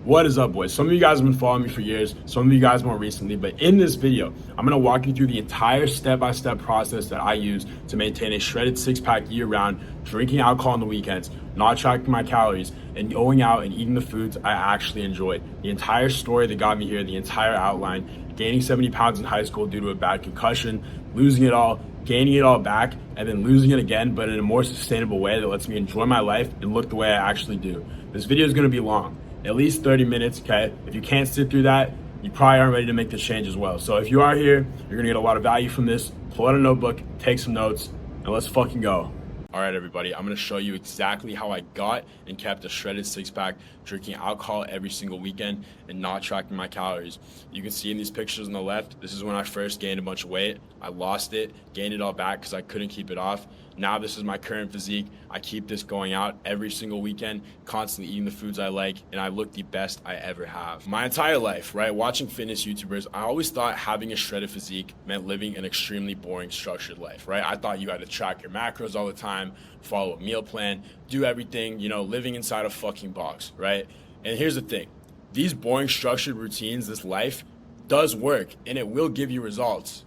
What is up, boys? Some of you guys have been following me for years, some of you guys more recently, but in this video, I'm gonna walk you through the entire step-by-step process that I use to maintain a shredded six-pack year-round, drinking alcohol on the weekends, not tracking my calories, and going out and eating the foods I actually enjoy. The entire story that got me here, the entire outline, gaining 70 pounds in high school due to a bad concussion, losing it all, gaining it all back, and then losing it again, but in a more sustainable way that lets me enjoy my life and look the way I actually do. This video is gonna be long. At least 30 minutes, okay? If you can't sit through that, you probably aren't ready to make this change as well. So if you are here, you're gonna get a lot of value from this. Pull out a notebook, take some notes, and let's fucking go. All right, everybody, I'm gonna show you exactly how I got and kept a shredded six-pack, drinking alcohol every single weekend and not tracking my calories. You can see in these pictures on the left, this is when I first gained a bunch of weight. I lost it, gained it all back because I couldn't keep it off. Now this is my current physique. I keep this going out every single weekend, constantly eating the foods I like, and I look the best I ever have. My entire life, right, watching fitness YouTubers, I always thought having a shredded physique meant living an extremely boring, structured life, right? I thought you had to track your macros all the time, follow a meal plan, do everything, you know, living inside a fucking box, right? And here's the thing. These boring, structured routines, this life, does work, and it will give you results.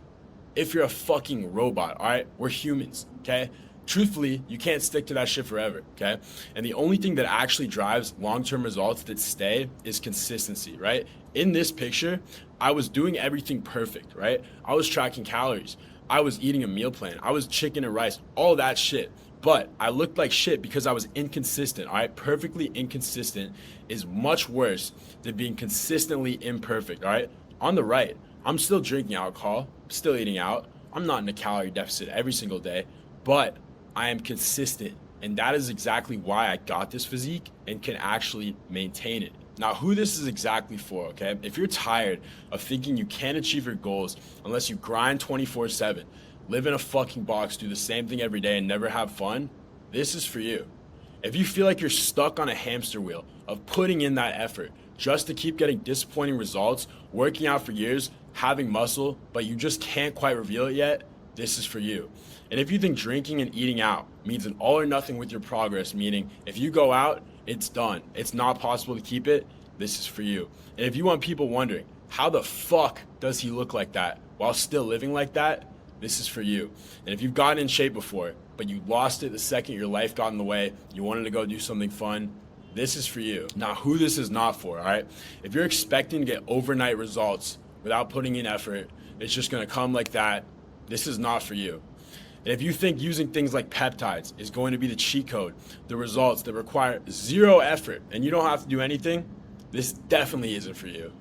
If you're a fucking robot, all right? We're humans, okay? Truthfully, you can't stick to that shit forever, okay? And the only thing that actually drives long-term results that stay is consistency, right? In this picture, I was doing everything perfect, right? I was tracking calories. I was eating a meal plan. I was chicken and rice, all that shit. But I looked like shit because I was inconsistent, all right? Perfectly inconsistent is much worse than being consistently imperfect, all right? On the right, I'm still drinking alcohol, still eating out. I'm not in a calorie deficit every single day, but I am consistent. And that is exactly why I got this physique and can actually maintain it. Now, who this is exactly for, okay? If you're tired of thinking you can't achieve your goals unless you grind 24/7, live in a fucking box, do the same thing every day and never have fun, this is for you. If you feel like you're stuck on a hamster wheel of putting in that effort just to keep getting disappointing results, working out for years, having muscle, but you just can't quite reveal it yet, this is for you. And if you think drinking and eating out means an all or nothing with your progress, meaning if you go out, it's done, it's not possible to keep it, this is for you. And if you want people wondering, how the fuck does he look like that while still living like that, this is for you. And if you've gotten in shape before, but you lost it the second your life got in the way, you wanted to go do something fun, this is for you. Now, who this is not for, all right? If you're expecting to get overnight results without putting in effort, it's just gonna come like that, this is not for you. And if you think using things like peptides is going to be the cheat code, the results that require zero effort and you don't have to do anything, this definitely isn't for you.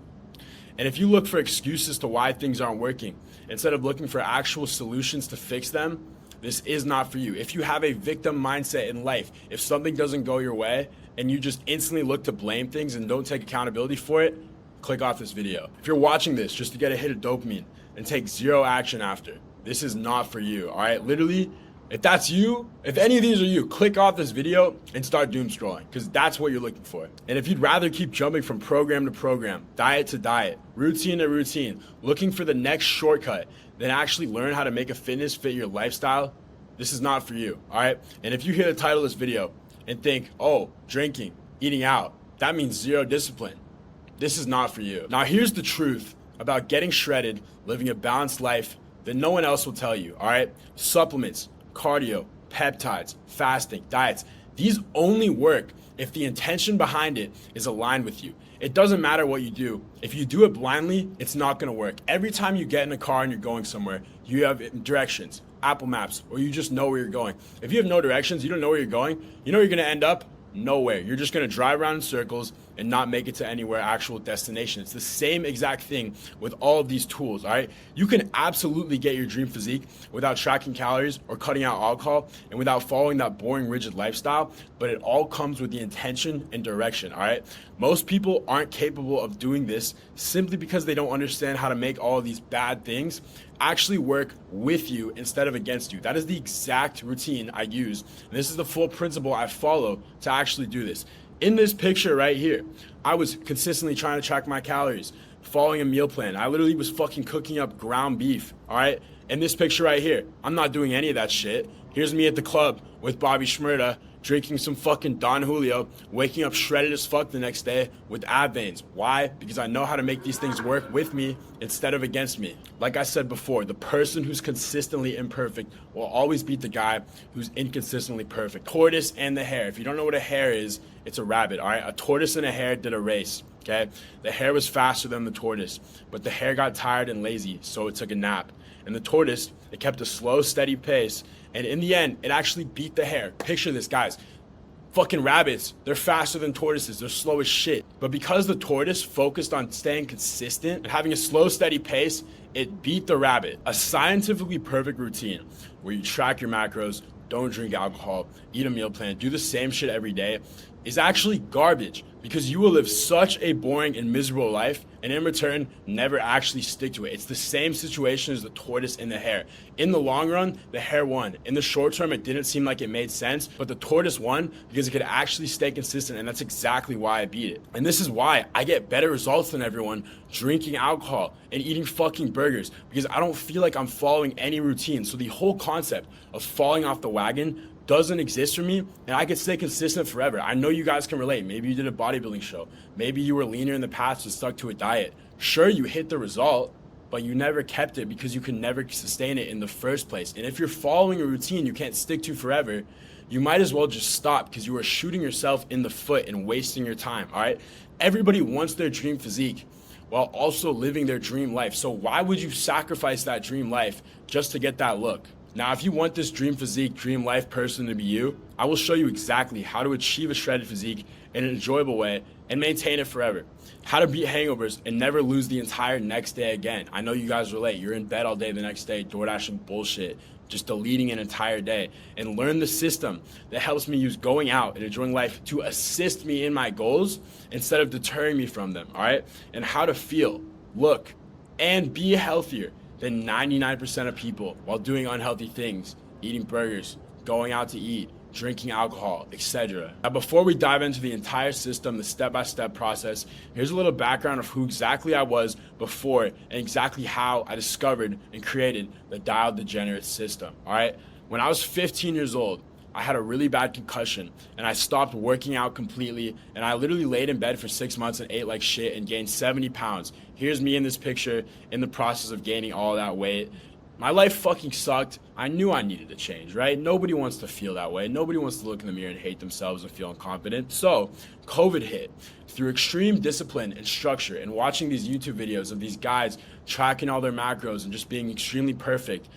And if you look for excuses to why things aren't working, instead of looking for actual solutions to fix them, this is not for you. If you have a victim mindset in life, if something doesn't go your way and you just instantly look to blame things and don't take accountability for it, click off this video. If you're watching this just to get a hit of dopamine and take zero action after, this is not for you, all right? Literally, if that's you, if any of these are you, click off this video and start doom scrolling because that's what you're looking for. And if you'd rather keep jumping from program to program, diet to diet, routine to routine, looking for the next shortcut, then actually learn how to make a fitness fit your lifestyle, this is not for you, all right? And if you hear the title of this video and think, oh, drinking, eating out, that means zero discipline, this is not for you. Now, here's the truth about getting shredded, living a balanced life that no one else will tell you, all right? Supplements, cardio, peptides, fasting, diets, these only work if the intention behind it is aligned with you. It doesn't matter what you do. If you do it blindly, it's not gonna work. Every time you get in a car and you're going somewhere, you have directions, Apple Maps, or you just know where you're going. If you have no directions, you don't know where you're going, you know where you're gonna end up? Nowhere. You're just gonna drive around in circles and not make it to anywhere actual destination. It's the same exact thing with all of these tools, all right? You can absolutely get your dream physique without tracking calories or cutting out alcohol and without following that boring, rigid lifestyle, but it all comes with the intention and direction, all right? Most people aren't capable of doing this simply because they don't understand how to make all of these bad things actually work with you instead of against you. That is the exact routine I use. And this is the full principle I follow to actually do this. In this picture right here, I was consistently trying to track my calories, following a meal plan. I literally was fucking cooking up ground beef, all right? In this picture right here, I'm not doing any of that shit. Here's me at the club with Bobby Shmurda, drinking some fucking Don Julio, waking up shredded as fuck the next day with ab veins. Why? Because I know how to make these things work with me instead of against me. Like I said before, the person who's consistently imperfect will always beat the guy who's inconsistently perfect. Tortoise and the hare. If you don't know what a hare is, it's a rabbit, all right? A tortoise and a hare did a race, okay? The hare was faster than the tortoise, but the hare got tired and lazy, so it took a nap. And the tortoise, it kept a slow, steady pace, and in the end, it actually beat the hare. Picture this, guys. Fucking rabbits, they're faster than tortoises, they're slow as shit. But because the tortoise focused on staying consistent and having a slow, steady pace, it beat the rabbit. A scientifically perfect routine where you track your macros, don't drink alcohol, eat a meal plan, do the same shit every day is actually garbage, because you will live such a boring and miserable life and in return never actually stick to it. It's the same situation as the tortoise and the hare. In the long run, the hare won. In the short term, it didn't seem like it made sense, but the tortoise won because it could actually stay consistent, and that's exactly why I beat it. And this is why I get better results than everyone drinking alcohol and eating fucking burgers, because I don't feel like I'm following any routine. So the whole concept of falling off the wagon doesn't exist for me, and I can stay consistent forever. I know you guys can relate. Maybe you did a bodybuilding show. Maybe you were leaner in the past and stuck to a diet. Sure, you hit the result, but you never kept it because you could never sustain it in the first place. And if you're following a routine you can't stick to forever, you might as well just stop, because you are shooting yourself in the foot and wasting your time, all right? Everybody wants their dream physique while also living their dream life. So why would you sacrifice that dream life just to get that look? Now, if you want this dream physique, dream life person to be you, I will show you exactly how to achieve a shredded physique in an enjoyable way and maintain it forever. How to beat hangovers and never lose the entire next day again. I know you guys relate. You're in bed all day the next day, DoorDashing bullshit, just deleting an entire day. And learn the system that helps me use going out and enjoying life to assist me in my goals instead of deterring me from them, all right? And how to feel, look, and be healthier than 99% of people while doing unhealthy things, eating burgers, going out to eat, drinking alcohol, etc. Now, before we dive into the entire system, the step-by-step process, here's a little background of who exactly I was before and exactly how I discovered and created the Dialed Degenerate system, all right? When I was 15 years old, I had a really bad concussion and I stopped working out completely, and I literally laid in bed for 6 months and ate like shit and gained 70 pounds. Here's me in this picture in the process of gaining all that weight. My life fucking sucked. I knew I needed to change, right? Nobody wants to feel that way. Nobody wants to look in the mirror and hate themselves and feel incompetent. So COVID hit. Through extreme discipline and structure and watching these YouTube videos of these guys tracking all their macros and just being extremely perfect,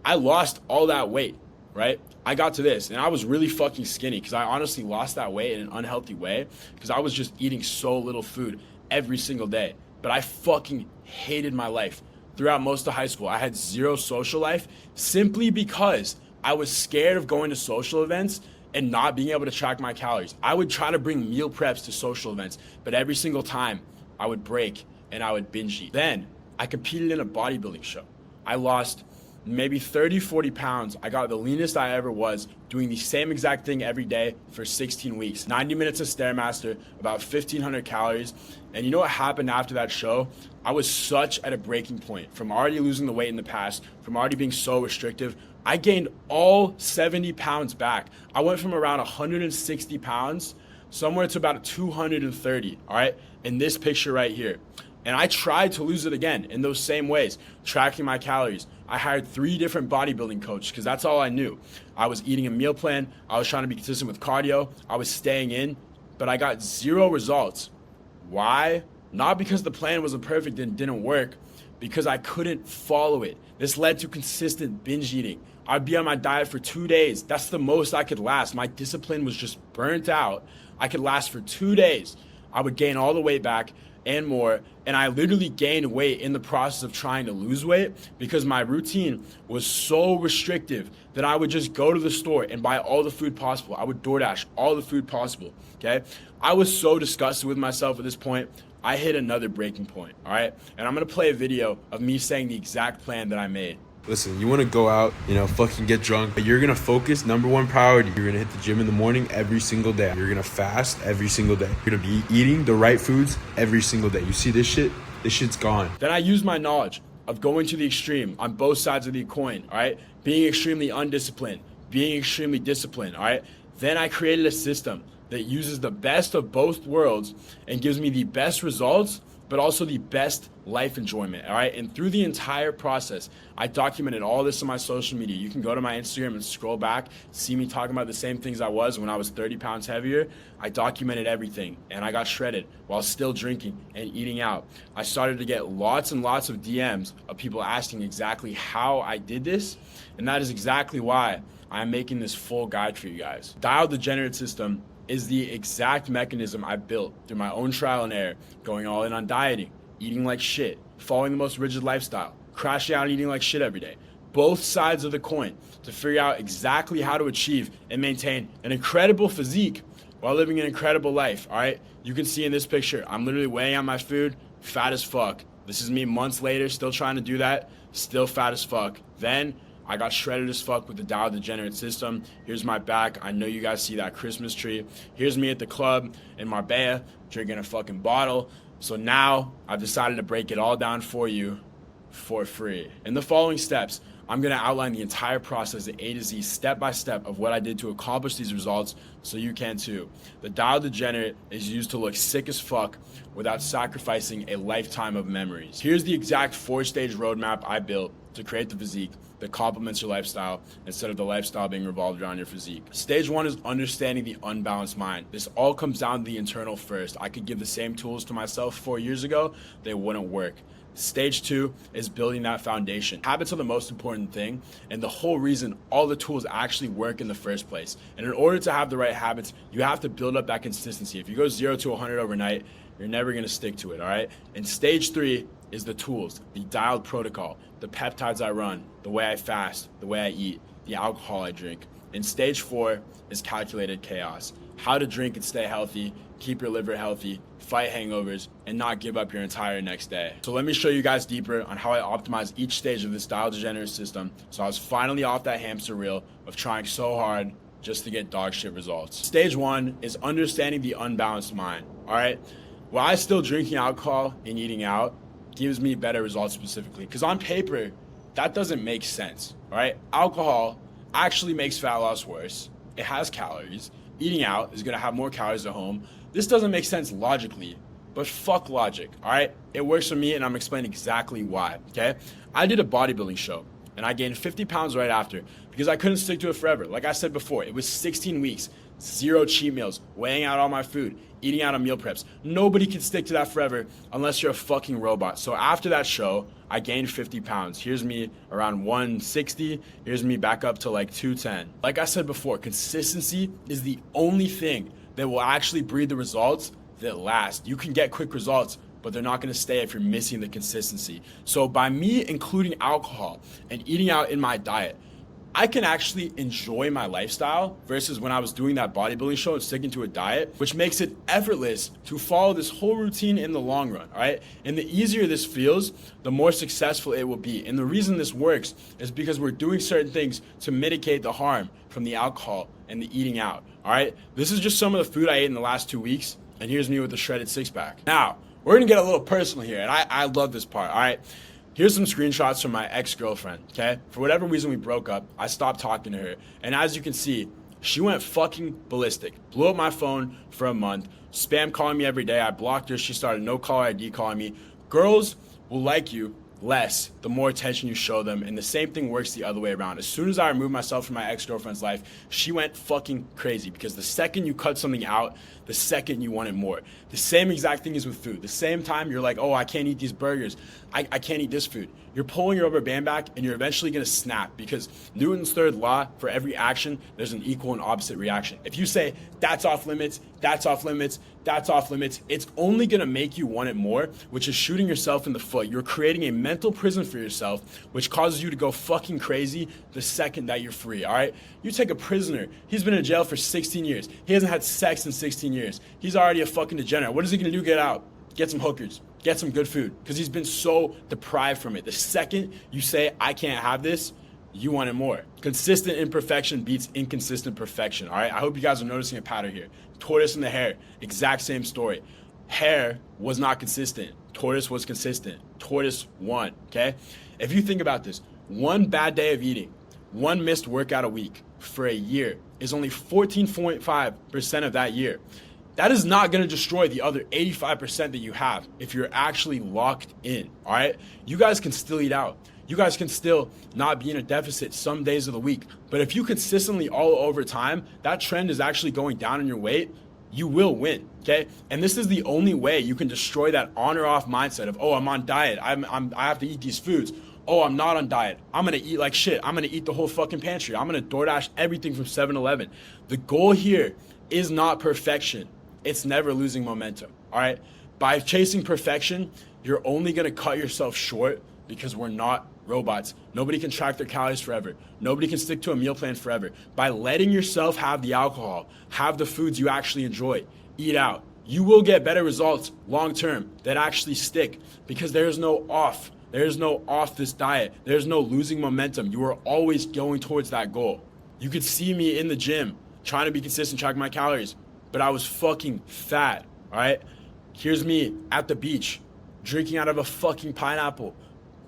I lost all that weight, right? I got to this and I was really fucking skinny because I honestly lost that weight in an unhealthy way because I was just eating so little food every single day. But I fucking hated my life. Throughout most of high school, I had zero social life simply because I was scared of going to social events and not being able to track my calories. I would try to bring meal preps to social events, but every single time I would break and I would binge eat. Then I competed in a bodybuilding show. I lost maybe 30, 40 pounds. I got the leanest I ever was doing the same exact thing every day for 16 weeks. 90 minutes of Stairmaster, about 1,500 calories. And you know what happened after that show? I was such at a breaking point from already losing the weight in the past, from already being so restrictive. I gained all 70 pounds back. I went from around 160 pounds somewhere to about 230, all right? In this picture right here. And I tried to lose it again in those same ways, tracking my calories. I hired 3 different bodybuilding coaches because that's all I knew. I was eating a meal plan. I was trying to be consistent with cardio. I was staying in, but I got 0 results. Why? Not because the plan wasn't perfect and didn't work, because I couldn't follow it. This led to consistent binge eating. I'd be on my diet for 2 days. That's the most I could last. My discipline was just burnt out. I could last for 2 days. I would gain all the weight back and more, and I literally gained weight in the process of trying to lose weight because my routine was so restrictive that I would just go to the store and buy all the food possible. I would DoorDash all the food possible, okay? I was so disgusted with myself at this point. I hit another breaking point, all right? And I'm gonna play a video of me saying the exact plan that I made. Listen, you want to go out, fucking get drunk, but you're going to focus, number one priority. You're going to hit the gym in the morning every single day. You're going to fast every single day. You're going to be eating the right foods every single day. You see this shit? This shit's gone. Then I used my knowledge of going to the extreme on both sides of the coin, all right? Being extremely undisciplined, being extremely disciplined, all right? Then I created a system that uses the best of both worlds and gives me the best results, but also the best life enjoyment, all right? And through the entire process, I documented all this on my social media. You can go to my Instagram and scroll back, see me talking about the same things I was when I was 30 pounds heavier. I documented everything, and I got shredded while still drinking and eating out. I started to get lots and lots of DMs of people asking exactly how I did this, and that is exactly why I'm making this full guide for you guys. Dialed Degenerate System is the exact mechanism I built through my own trial and error, going all in on dieting, eating like shit, following the most rigid lifestyle, crashing out and eating like shit every day. Both sides of the coin to figure out exactly how to achieve and maintain an incredible physique while living an incredible life, all right? You can see in this picture, I'm literally weighing out my food, fat as fuck. This is me months later, still trying to do that, still fat as fuck. Then I got shredded as fuck with the Dialed Degenerate System. Here's my back. I know you guys see that Christmas tree. Here's me at the club in Marbella drinking a fucking bottle. So now I've decided to break it all down for you for free. In the following steps, I'm gonna outline the entire process, the A to Z, step by step of what I did to accomplish these results so you can too. The Dialed Degenerate is used to look sick as fuck without sacrificing a lifetime of memories. Here's the exact 4-stage roadmap I built to create the physique that complements your lifestyle instead of the lifestyle being revolved around your physique. Stage 1 is understanding the unbalanced mind. This all comes down to the internal first. I could give the same tools to myself 4 years ago, they wouldn't work. Stage 2 is building that foundation. Habits are the most important thing and the whole reason all the tools actually work in the first place. And in order to have the right habits, you have to build up that consistency. If you go 0 to 100 overnight, you're never gonna stick to it, all right? And stage 3 is the tools, the dialed protocol, the peptides I run, the way I fast, the way I eat, the alcohol I drink. And stage 4 is calculated chaos. How to drink and stay healthy, keep your liver healthy, fight hangovers, and not give up your entire next day. So let me show you guys deeper on how I optimize each stage of this Dialed Degenerate system. So I was finally off that hamster wheel of trying so hard just to get dog shit results. Stage 1 is understanding the unbalanced mind, all right? While I still drinking alcohol and eating out, gives me better results specifically. Because on paper, that doesn't make sense, all right? Alcohol actually makes fat loss worse. It has calories. Eating out is gonna have more calories at home. This doesn't make sense logically, but fuck logic, all right? It works for me and I'm explaining exactly why, okay? I did a bodybuilding show and I gained 50 pounds right after because I couldn't stick to it forever. Like I said before, it was 16 weeks, 0 cheat meals, weighing out all my food, eating out on meal preps. Nobody can stick to that forever unless you're a fucking robot. So after that show, I gained 50 pounds. Here's me around 160. Here's me back up to like 210. Like I said before, consistency is the only thing that will actually breed the results that last. You can get quick results, but they're not gonna stay if you're missing the consistency. So by me including alcohol and eating out in my diet, I can actually enjoy my lifestyle versus when I was doing that bodybuilding show and sticking to a diet, which makes it effortless to follow this whole routine in the long run, all right? And the easier this feels, the more successful it will be. And the reason this works is because we're doing certain things to mitigate the harm from the alcohol and the eating out, all right? This is just some of the food I ate in the last 2 weeks, and here's me with the shredded six-pack. Now, we're gonna get a little personal here, and I love this part, all right? Here's some screenshots from my ex-girlfriend, okay? For whatever reason we broke up, I stopped talking to her. And as you can see, she went fucking ballistic. Blew up my phone for a month, spam calling me every day. I blocked her, she started no caller ID calling me. Girls will like you less the more attention you show them, and the same thing works the other way around. As soon as I removed myself from my ex-girlfriend's life, she went fucking crazy because the second you cut something out, the second you want it more. The same exact thing is with food. The same time you're like, oh, I can't eat these burgers, I can't eat this food. You're pulling your rubber band back and you're eventually gonna snap because Newton's third law, for every action, there's an equal and opposite reaction. If you say, that's off limits, that's off limits, that's off limits, it's only gonna make you want it more, which is shooting yourself in the foot. You're creating a mental prison for yourself, which causes you to go fucking crazy the second that you're free, all right? You take a prisoner, he's been in jail for 16 years. He hasn't had sex in 16 years. He's already a fucking degenerate. What is he gonna do? Get out, get some hookers, get some good food, because he's been so deprived from it. The second you say, I can't have this, you want it more. Consistent imperfection beats inconsistent perfection, all right? I hope you guys are noticing a pattern here. Tortoise and the hare, exact same story. Hare was not consistent. Tortoise was consistent. Tortoise won, okay? If you think about this, one bad day of eating, one missed workout a week for a year is only 14.5% of that year. That is not going to destroy the other 85% that you have if you're actually locked in, all right? You guys can still eat out. You guys can still not be in a deficit some days of the week. But if you consistently all over time, that trend is actually going down in your weight, you will win, okay? And this is the only way you can destroy that on or off mindset of, oh, I'm on diet, I have to eat these foods. Oh, I'm not on diet. I'm gonna eat like shit. I'm gonna eat the whole fucking pantry. I'm gonna DoorDash everything from 7-Eleven. The goal here is not perfection. It's never losing momentum, all right? By chasing perfection, you're only gonna cut yourself short because we're not robots. Nobody can track their calories forever. Nobody can stick to a meal plan forever. By letting yourself have the alcohol, have the foods you actually enjoy, eat out, you will get better results long term that actually stick because there's no off. There's no off this diet. There's no losing momentum. You are always going towards that goal. You could see me in the gym trying to be consistent, tracking my calories, but I was fucking fat, all right? Here's me at the beach drinking out of a fucking pineapple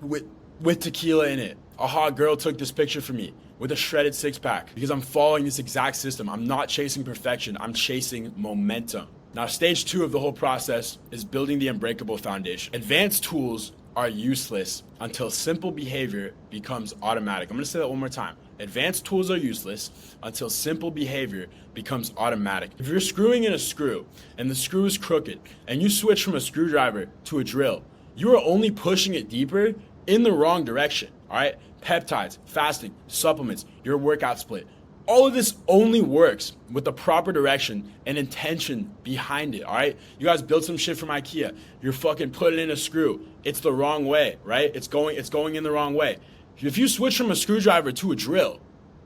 with tequila in it. A hot girl took this picture for me with a shredded six-pack because I'm following this exact system. I'm not chasing perfection. I'm chasing momentum. Now, stage 2 of the whole process is building the unbreakable foundation. Advanced tools are useless until simple behavior becomes automatic. I'm gonna say that one more time. Advanced tools are useless until simple behavior becomes automatic. If you're screwing in a screw and the screw is crooked and you switch from a screwdriver to a drill, you are only pushing it deeper in the wrong direction, all right? Peptides, fasting, supplements, your workout split. All of this only works with the proper direction and intention behind it, all right? You guys built some shit from IKEA. You're fucking putting in a screw. It's the wrong way, right? It's going in the wrong way. If you switch from a screwdriver to a drill,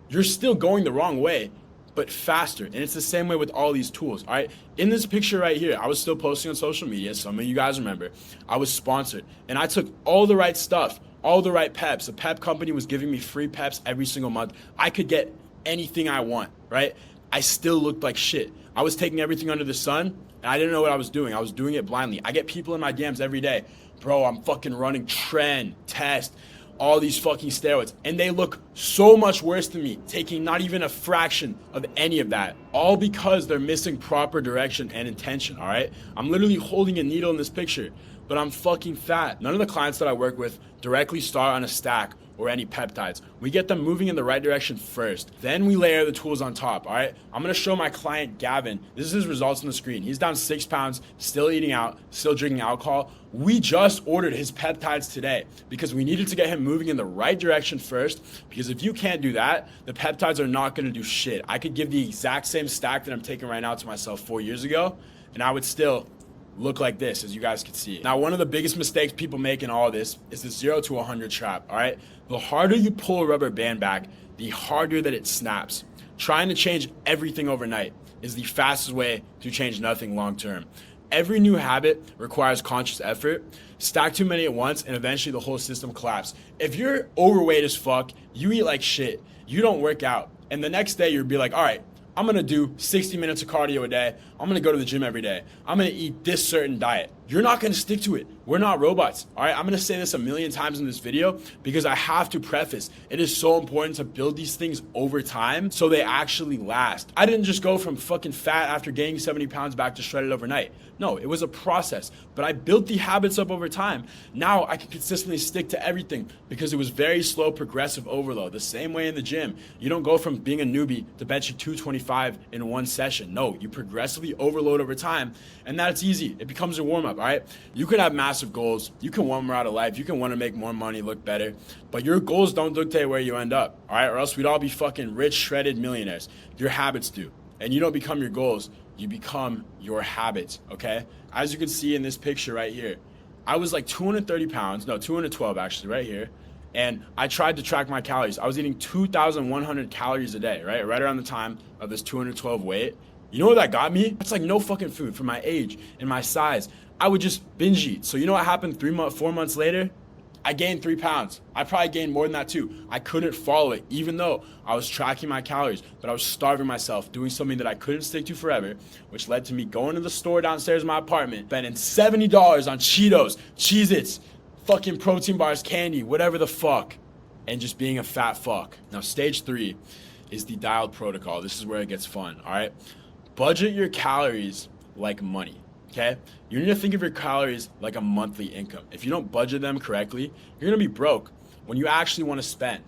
you're still going the wrong way, but faster. And it's the same way with all these tools, all right? In this picture right here, I was still posting on social media. Some of you guys remember. I was sponsored, and I took all the right stuff, all the right peps. The pep company was giving me free peps every single month. I could get anything I want, right? I still looked like shit. I was taking everything under the sun, and I didn't know what I was doing. I was doing it blindly. I get people in my DMs every day. Bro, I'm fucking running Tren, Test, all these fucking steroids, and they look so much worse than me, taking not even a fraction of any of that, all because they're missing proper direction and intention, all right? I'm literally holding a needle in this picture, but I'm fucking fat. None of the clients that I work with directly start on a stack or any peptides. We get them moving in the right direction first. Then we layer the tools on top, all right? I'm gonna show my client, Gavin. This is his results on the screen. He's down 6 pounds, still eating out, still drinking alcohol. We just ordered his peptides today because we needed to get him moving in the right direction first, because if you can't do that, the peptides are not gonna do shit. I could give the exact same stack that I'm taking right now to myself 4 years ago, and I would still look like this, as you guys can see. Now, one of the biggest mistakes people make in all of this is the 0 to 100 trap, all right? The harder you pull a rubber band back, the harder that it snaps. Trying to change everything overnight is the fastest way to change nothing long term. Every new habit requires conscious effort. Stack too many at once, and eventually the whole system collapses. If you're overweight as fuck, you eat like shit, you don't work out, and the next day you'll be like, all right, I'm gonna do 60 minutes of cardio a day. I'm gonna go to the gym every day. I'm gonna eat this certain diet. You're not gonna stick to it. We're not robots, all right? I'm gonna say this a million times in this video because I have to preface, it is so important to build these things over time so they actually last. I didn't just go from fucking fat after gaining 70 pounds back to shredded overnight. No, it was a process, but I built the habits up over time. Now I can consistently stick to everything because it was very slow, progressive overload. The same way in the gym. You don't go from being a newbie to benching 225 in one session. No, you progressively overload over time, and that's easy. It becomes your warm-up, all right? You can have massive goals. You can want more out of life. You can want to make more money, look better, but your goals don't dictate where you end up, all right? Or else we'd all be fucking rich, shredded millionaires. Your habits do, and you don't become your goals. You become your habits, okay? As you can see in this picture right here, I was like 230 pounds, no, 212 actually, right here. And I tried to track my calories. I was eating 2,100 calories a day, right? Right around the time of this 212 weight. You know what that got me? It's like no fucking food for my age and my size. I would just binge eat. So you know what happened 4 months later? I gained 3 pounds. I probably gained more than that too. I couldn't follow it, even though I was tracking my calories, but I was starving myself, doing something that I couldn't stick to forever, which led to me going to the store downstairs in my apartment, spending $70 on Cheetos, Cheez-Its, fucking protein bars, candy, whatever the fuck, and just being a fat fuck. Now, stage 3 is the dialed protocol. This is where it gets fun, all right? Budget your calories like money, okay? You need to think of your calories like a monthly income. If you don't budget them correctly, you're gonna be broke when you actually wanna spend.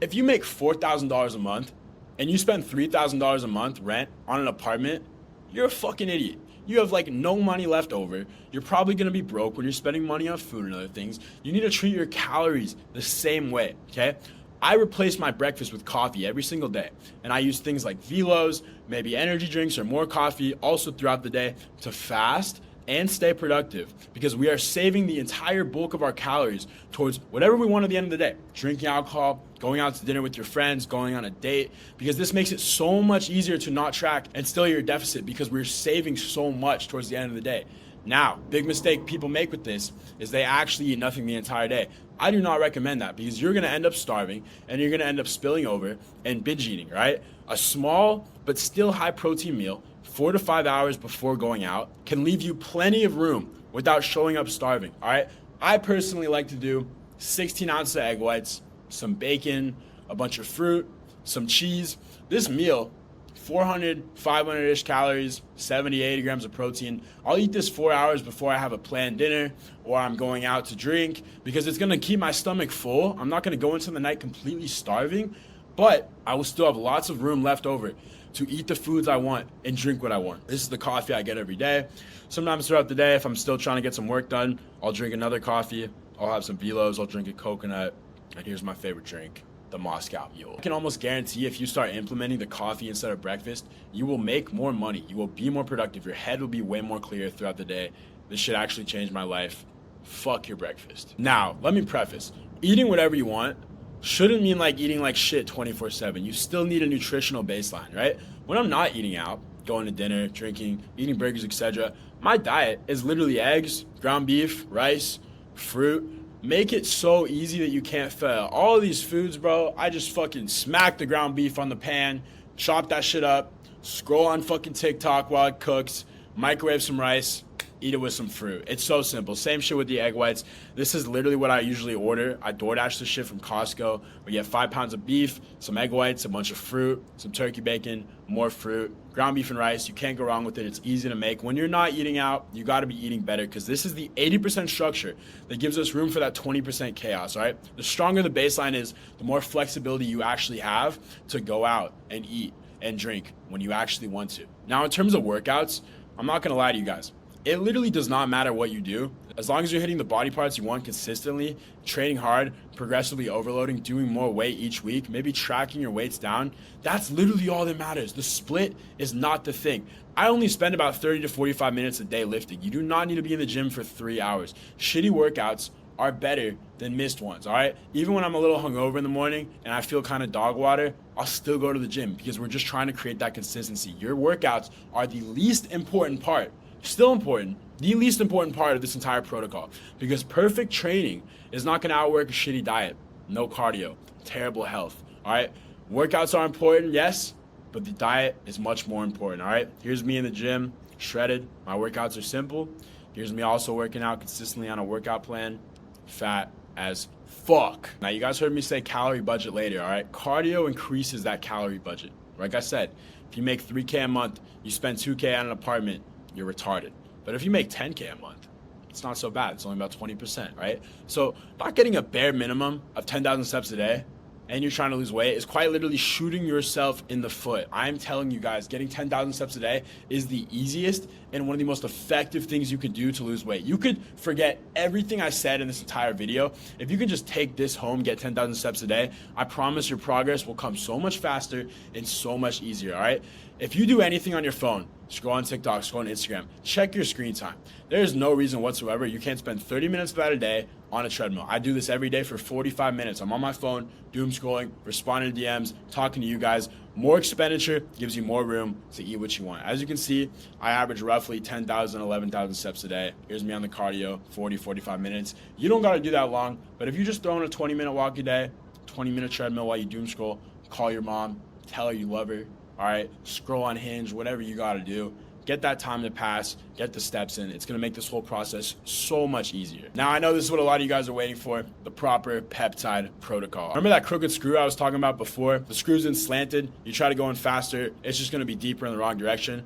If you make $4,000 a month and you spend $3,000 a month rent on an apartment, you're a fucking idiot. You have like no money left over. You're probably gonna be broke when you're spending money on food and other things. You need to treat your calories the same way, okay? I replace my breakfast with coffee every single day. And I use things like Velos, maybe energy drinks or more coffee also throughout the day to fast and stay productive, because we are saving the entire bulk of our calories towards whatever we want at the end of the day. Drinking alcohol, going out to dinner with your friends, going on a date, because this makes it so much easier to not track and still hit your deficit because we're saving so much towards the end of the day. Now, big mistake people make with this is they actually eat nothing the entire day. I do not recommend that, because you're gonna end up starving and you're gonna end up spilling over and binge eating, right? A small but still high protein meal 4 to 5 hours before going out can leave you plenty of room without showing up starving, all right? I personally like to do 16 ounces of egg whites, some bacon, a bunch of fruit, some cheese. This meal, 400, 500-ish calories, 70, 80 grams of protein. I'll eat this 4 hours before I have a planned dinner or I'm going out to drink, because it's gonna keep my stomach full. I'm not gonna go into the night completely starving, but I will still have lots of room left over to eat the foods I want and drink what I want. This is the coffee I get every day. Sometimes throughout the day, if I'm still trying to get some work done, I'll drink another coffee. I'll have some Velos, I'll drink a coconut, and here's my favorite drink, the Moscow Mule. I can almost guarantee if you start implementing the coffee instead of breakfast, you will make more money. You will be more productive. Your head will be way more clear throughout the day. This shit actually changed my life. Fuck your breakfast. Now, let me preface. Eating whatever you want shouldn't mean like eating like shit 24/7. You still need a nutritional baseline, right? When I'm not eating out, going to dinner, drinking, eating burgers, etc., my diet is literally eggs, ground beef, rice, fruit. Make it so easy that you can't fail. All of these foods, bro, I just fucking smack the ground beef on the pan, chop that shit up, scroll on fucking TikTok while it cooks, microwave some rice, eat it with some fruit. It's so simple. Same shit with the egg whites. This is literally what I usually order. I DoorDash this shit from Costco. We get 5 pounds of beef, some egg whites, a bunch of fruit, some turkey bacon, more fruit, ground beef and rice. You can't go wrong with it. It's easy to make. When you're not eating out, you got to be eating better, because this is the 80% structure that gives us room for that 20% chaos, all right? The stronger the baseline is, the more flexibility you actually have to go out and eat and drink when you actually want to. Now, in terms of workouts, I'm not going to lie to you guys. It literally does not matter what you do. As long as you're hitting the body parts you want consistently, training hard, progressively overloading, doing more weight each week, maybe tracking your weights down, that's literally all that matters. The split is not the thing. I only spend about 30 to 45 minutes a day lifting. You do not need to be in the gym for 3 hours. Shitty workouts are better than missed ones, all right? Even when I'm a little hungover in the morning and I feel kind of dog water, I'll still go to the gym, because we're just trying to create that consistency. Your workouts are the least important part. Still important, the least important part of this entire protocol, because perfect training is not going to outwork a shitty diet, no cardio, terrible health, all right? Workouts are important, yes, but the diet is much more important, all right? Here's me in the gym, shredded. My workouts are simple. Here's me also working out consistently on a workout plan, fat as fuck. Now, you guys heard me say calorie budget later, all right? Cardio increases that calorie budget. Like I said, if you make 3K a month, you spend 2K on an apartment, you're retarded. But if you make 10K a month, it's not so bad. It's only about 20%, right? So not getting a bare minimum of 10,000 steps a day and you're trying to lose weight is quite literally shooting yourself in the foot. I'm telling you guys, getting 10,000 steps a day is the easiest and one of the most effective things you can do to lose weight. You could forget everything I said in this entire video. If you can just take this home, get 10,000 steps a day, I promise your progress will come so much faster and so much easier, all right? If you do anything on your phone, scroll on TikTok, scroll on Instagram, check your screen time. There is no reason whatsoever you can't spend 30 minutes of that a day on a treadmill. I do this every day for 45 minutes. I'm on my phone, doom scrolling, responding to DMs, talking to you guys. More expenditure gives you more room to eat what you want. As you can see, I average roughly 10,000, 11,000 steps a day. Here's me on the cardio, 40, 45 minutes. You don't got to do that long, but if you just throw in a 20-minute walk a day, 20-minute treadmill while you doom scroll, call your mom, tell her you love her, all right, scroll on Hinge, whatever you got to do. get that time to pass, get the steps in. It's gonna make this whole process so much easier. Now, I know this is what a lot of you guys are waiting for, the proper peptide protocol. Remember that crooked screw I was talking about before? The screw's in slanted, you try to go in faster, it's just gonna be deeper in the wrong direction.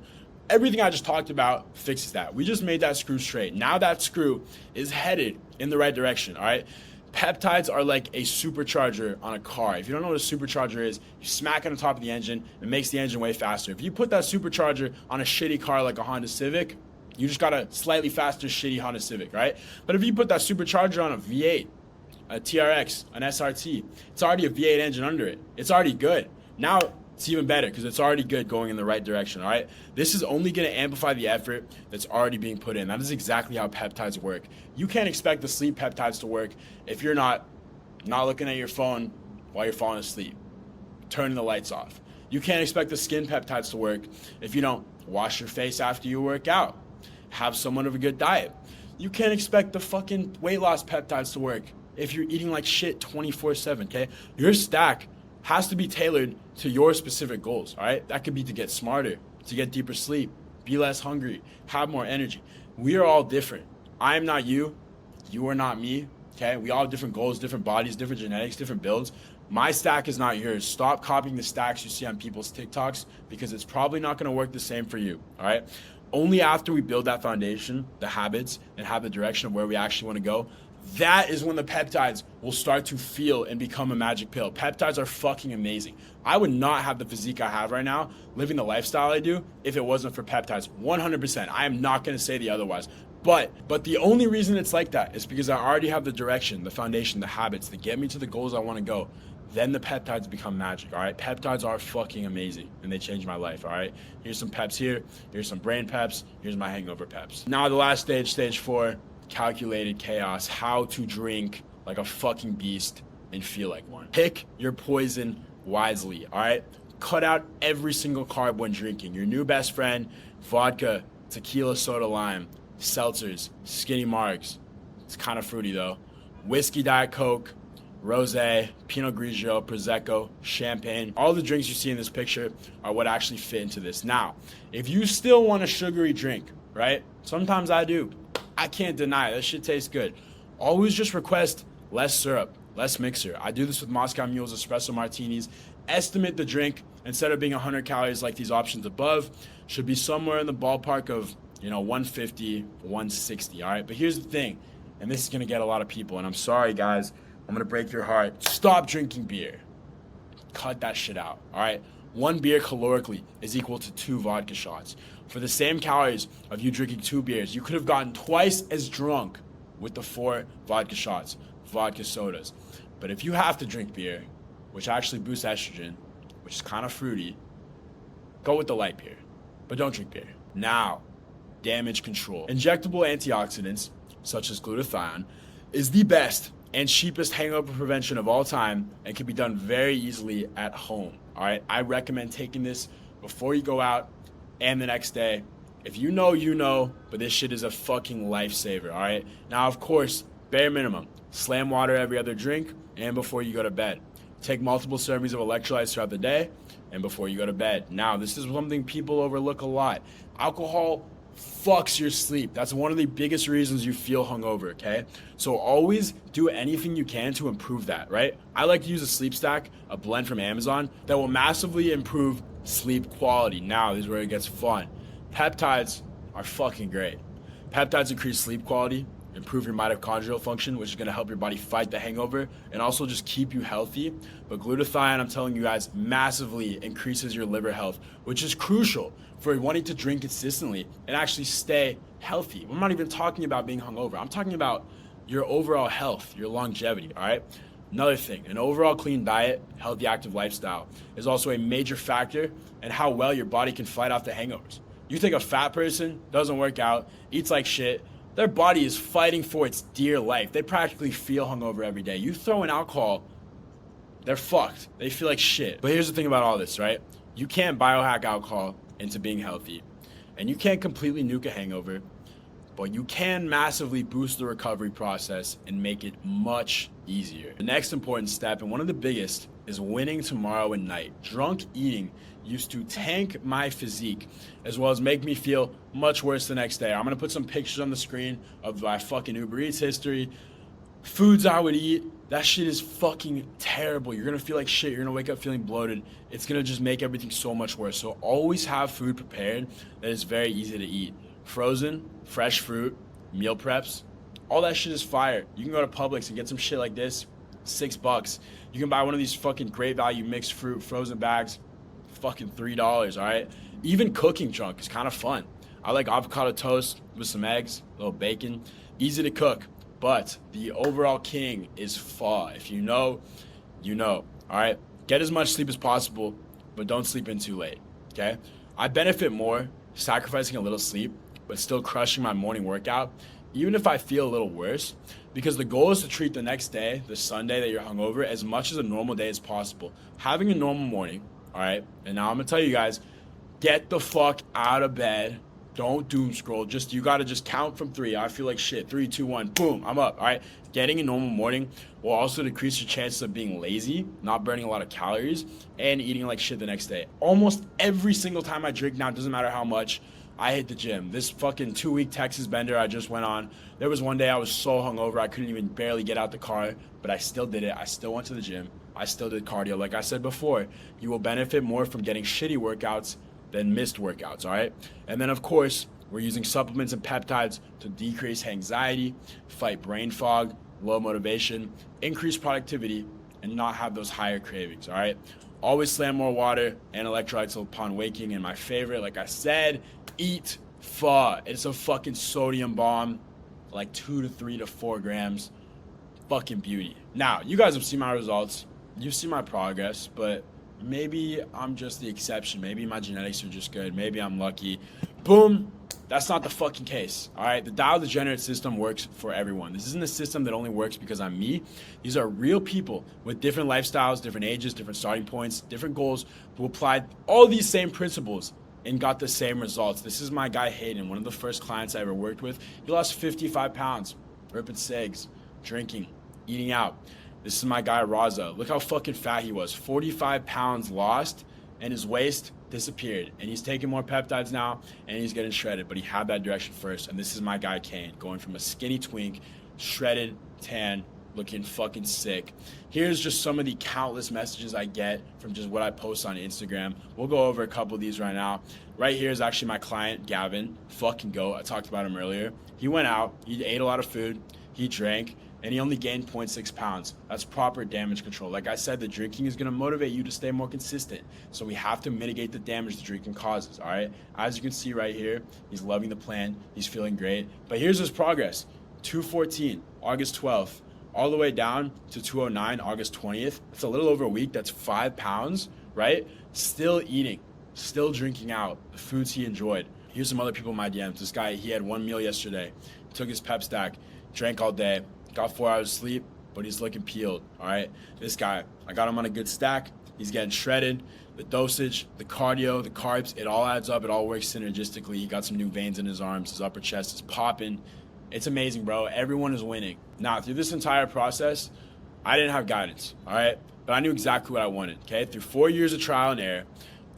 Everything I just talked about fixes that. We just made that screw straight. Now that screw is headed in the right direction, all right? Peptides are like a supercharger on a car. If you don't know what a supercharger is, you smack on the top of the engine, it makes the engine way faster. If you put that supercharger on a shitty car like a Honda Civic, you just got a slightly faster shitty Honda Civic, right? But if you put that supercharger on a V8, a TRX, an SRT, it's already a V8 engine under it. It's already good. Now it's even better because it's already good going in the right direction, all right? This is only going to amplify the effort that's already being put in. That is exactly how peptides work. You can't expect the sleep peptides to work if you're not looking at your phone while you're falling asleep, turning the lights off. You can't expect the skin peptides to work if you don't wash your face after you work out, have somewhat of a good diet. You can't expect the fucking weight loss peptides to work if you're eating like shit 24/7, okay? Your stack has to be tailored to your specific goals, all right? That could be to get smarter, to get deeper sleep, be less hungry, have more energy. We are all different. I am not you. You are not me, okay? We all have different goals, different bodies, different genetics, different builds. My stack is not yours. Stop copying the stacks you see on people's TikToks because it's probably not gonna work the same for you, all right? Only after we build that foundation, the habits, and have the direction of where we actually wanna go, that is when the peptides will start to feel and become a magic pill. Peptides are fucking amazing. I would not have the physique I have right now, living the lifestyle I do, if it wasn't for peptides. 100%. I am not going to say the otherwise. But the only reason it's like that is because I already have the direction, the foundation, the habits that get me to the goals I want to go. Then the peptides become magic, all right? Peptides are fucking amazing, and they changed my life, all right? Here's some peps here. Here's some brain peps. Here's my hangover peps. Now the last stage, stage 4, calculated chaos, how to drink like a fucking beast and feel like one. Pick your poison wisely, all right? Cut out every single carb when drinking. Your new best friend, vodka, tequila, soda, lime, seltzers, skinny marks. It's kind of fruity though. Whiskey, Diet Coke, rosé, Pinot Grigio, Prosecco, champagne. All the drinks you see in this picture are what actually fit into this. Now, if you still want a sugary drink, right? Sometimes I do. I can't deny it. That shit tastes good. Always just request less syrup, less mixer. I do this with Moscow Mules espresso martinis. Estimate the drink, instead of being 100 calories like these options above, should be somewhere in the ballpark of, 150, 160, all right? But here's the thing, and this is gonna get a lot of people, and I'm sorry, guys. I'm gonna break your heart. Stop drinking beer. Cut that shit out, all right? One beer calorically is equal to 2 vodka shots. For the same calories of you drinking 2 beers, you could have gotten twice as drunk with the 4 vodka shots, vodka sodas. But if you have to drink beer, which actually boosts estrogen, which is kind of fruity, go with the light beer, but don't drink beer. Now, damage control. Injectable antioxidants, such as glutathione, is the best and cheapest hangover prevention of all time and can be done very easily at home, all right? I recommend taking this before you go out and the next day. If you know, you know, but this shit is a fucking lifesaver, all right? Now, of course, bare minimum, slam water every other drink and before you go to bed. Take multiple servings of electrolytes throughout the day and before you go to bed. Now, this is something people overlook a lot. Alcohol fucks your sleep. That's one of the biggest reasons you feel hungover, okay? So always do anything you can to improve that, right? I like to use a sleep stack, a blend from Amazon, that will massively improve sleep quality. Now, this is where it gets fun. Peptides are fucking great. Peptides increase sleep quality, improve your mitochondrial function, which is going to help your body fight the hangover and also just keep you healthy. But glutathione, I'm telling you guys, massively increases your liver health, which is crucial for wanting to drink consistently and actually stay healthy. I'm not even talking about being hungover. I'm talking about your overall health, your longevity, all right? Another thing, an overall clean diet, healthy, active lifestyle is also a major factor in how well your body can fight off the hangovers. You take a fat person, doesn't work out, eats like shit, their body is fighting for its dear life. They practically feel hungover every day. You throw in alcohol, they're fucked. They feel like shit. But here's the thing about all this, right? You can't biohack alcohol into being healthy. And you can't completely nuke a hangover. but you can massively boost the recovery process and make it much easier. The next important step, and one of the biggest, is winning tomorrow at night. Drunk eating used to tank my physique as well as make me feel much worse the next day. I'm gonna put some pictures on the screen of my fucking Uber Eats history, foods I would eat. That shit is fucking terrible. You're gonna feel like shit. You're gonna wake up feeling bloated. It's gonna just make everything so much worse. So always have food prepared that is very easy to eat. Frozen, fresh fruit, meal preps, all that shit is fire. You can go to Publix and get some shit like this, $6. You can buy one of these fucking Great Value mixed fruit frozen bags, fucking $3, all right? Even cooking junk is kind of fun. I like avocado toast with some eggs, a little bacon, easy to cook. But the overall king is pho. If you know, you know, all right? Get as much sleep as possible, but don't sleep in too late, okay? I benefit more sacrificing a little sleep, but still crushing my morning workout, even if I feel a little worse, because the goal is to treat the next day, the Sunday that you're hungover, as much as a normal day as possible. Having a normal morning, all right? And now I'm gonna tell you guys, get the fuck out of bed. Don't doom scroll. You gotta just count from 3. I feel like shit. 3, 2, 1, boom, I'm up. All right. Getting a normal morning will also decrease your chances of being lazy, not burning a lot of calories, and eating like shit the next day. Almost every single time I drink now, it doesn't matter how much, I hit the gym. This fucking 2-week Texas bender I just went on, there was one day I was so hungover I couldn't even barely get out the car, but I still did it. I still went to the gym. I still did cardio. Like I said before, you will benefit more from getting shitty workouts than missed workouts, all right? And then, of course, we're using supplements and peptides to decrease anxiety, fight brain fog, low motivation, increase productivity, and not have those higher cravings, all right? Always slam more water and electrolytes upon waking. And my favorite, like I said, eat pho. It's a fucking sodium bomb, like 2 to 3 to 4 grams. Fucking beauty. Now, you guys have seen my results. You've seen my progress, but maybe I'm just the exception. Maybe my genetics are just good. Maybe I'm lucky. Boom. That's not the fucking case. All right. The Dial Degenerate system works for everyone. This isn't a system that only works because I'm me. These are real people with different lifestyles, different ages, different starting points, different goals who applied all these same principles and got the same results. This is my guy Hayden, one of the first clients I ever worked with. He lost 55 pounds, ripping cigs, drinking, eating out. This is my guy Raza. Look how fucking fat he was. 45 pounds lost, and his waist disappeared. And he's taking more peptides now, and he's getting shredded. But he had that direction first. And this is my guy Kane, going from a skinny twink, shredded, tan, looking fucking sick. Here's just some of the countless messages I get from just what I post on Instagram. We'll go over a couple of these right now. Right here is actually my client, Gavin. Fucking goat. I talked about him earlier. He went out. He ate a lot of food. He drank. And he only gained 0.6 pounds. That's proper damage control. Like I said, the drinking is gonna motivate you to stay more consistent. So we have to mitigate the damage the drinking causes, all right? As you can see right here, he's loving the plan. He's feeling great. But here's his progress. 214, August 12th, all the way down to 209, August 20th. It's a little over a week. That's 5 pounds, right? Still eating, still drinking out the foods he enjoyed. Here's some other people in my DMs. This guy, he had 1 meal yesterday, took his pep stack, drank all day, got 4 hours of sleep, but he's looking peeled, all right? This guy, I got him on a good stack. He's getting shredded. The dosage, the cardio, the carbs, it all adds up. It all works synergistically. He got some new veins in his arms. His upper chest is popping. It's amazing, bro. Everyone is winning. Now, through this entire process, I didn't have guidance, all right? But I knew exactly what I wanted, okay? Through 4 years of trial and error,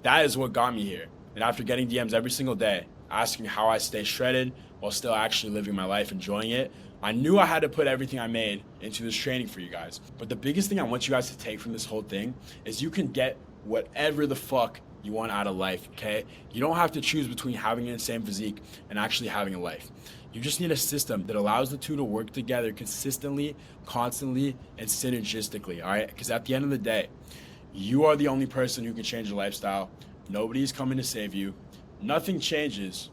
that is what got me here. And after getting DMs every single day, asking how I stay shredded while still actually living my life, enjoying it, I knew I had to put everything I made into this training for you guys. But the biggest thing I want you guys to take from this whole thing is you can get whatever the fuck you want out of life, okay? You don't have to choose between having an insane physique and actually having a life. You just need a system that allows the two to work together consistently, constantly, and synergistically, all right? Because at the end of the day, you are the only person who can change your lifestyle. Nobody's coming to save you. Nothing changes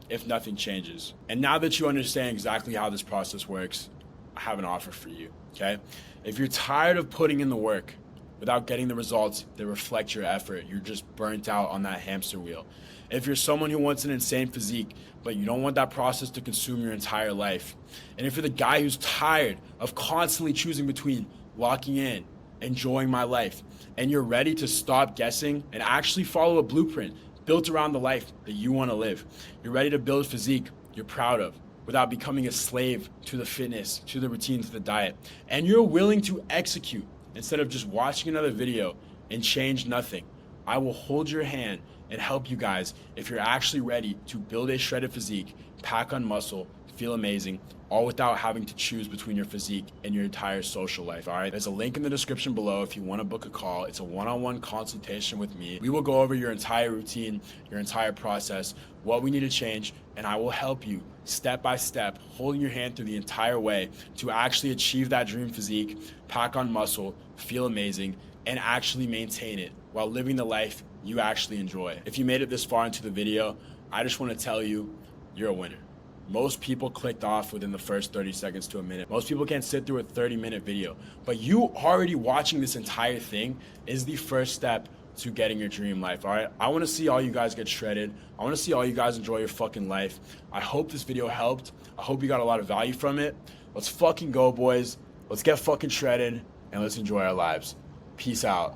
if nothing changes. And now that you understand exactly how this process works, I have an offer for you, okay? If you're tired of putting in the work without getting the results that reflect your effort, you're just burnt out on that hamster wheel. If you're someone who wants an insane physique, but you don't want that process to consume your entire life, and if you're the guy who's tired of constantly choosing between locking in, enjoying my life, and you're ready to stop guessing and actually follow a blueprint built around the life that you want to live. You're ready to build a physique you're proud of, without becoming a slave to the fitness, to the routine, to the diet, and you're willing to execute instead of just watching another video and change nothing, I will hold your hand and help you guys if you're actually ready to build a shredded physique, pack on muscle, feel amazing, all without having to choose between your physique and your entire social life, all right? There's a link in the description below if you want to book a call. It's a one-on-one consultation with me. We will go over your entire routine, your entire process, what we need to change, and I will help you step by step, holding your hand through the entire way to actually achieve that dream physique, pack on muscle, feel amazing, and actually maintain it while living the life you actually enjoy. If you made it this far into the video, I just want to tell you, you're a winner. Most people clicked off within the first 30 seconds to a minute. Most people can't sit through a 30-minute video. But you already watching this entire thing is the first step to getting your dream life, all right? I want to see all you guys get shredded. I want to see all you guys enjoy your fucking life. I hope this video helped. I hope you got a lot of value from it. Let's fucking go, boys. Let's get fucking shredded, and let's enjoy our lives. Peace out.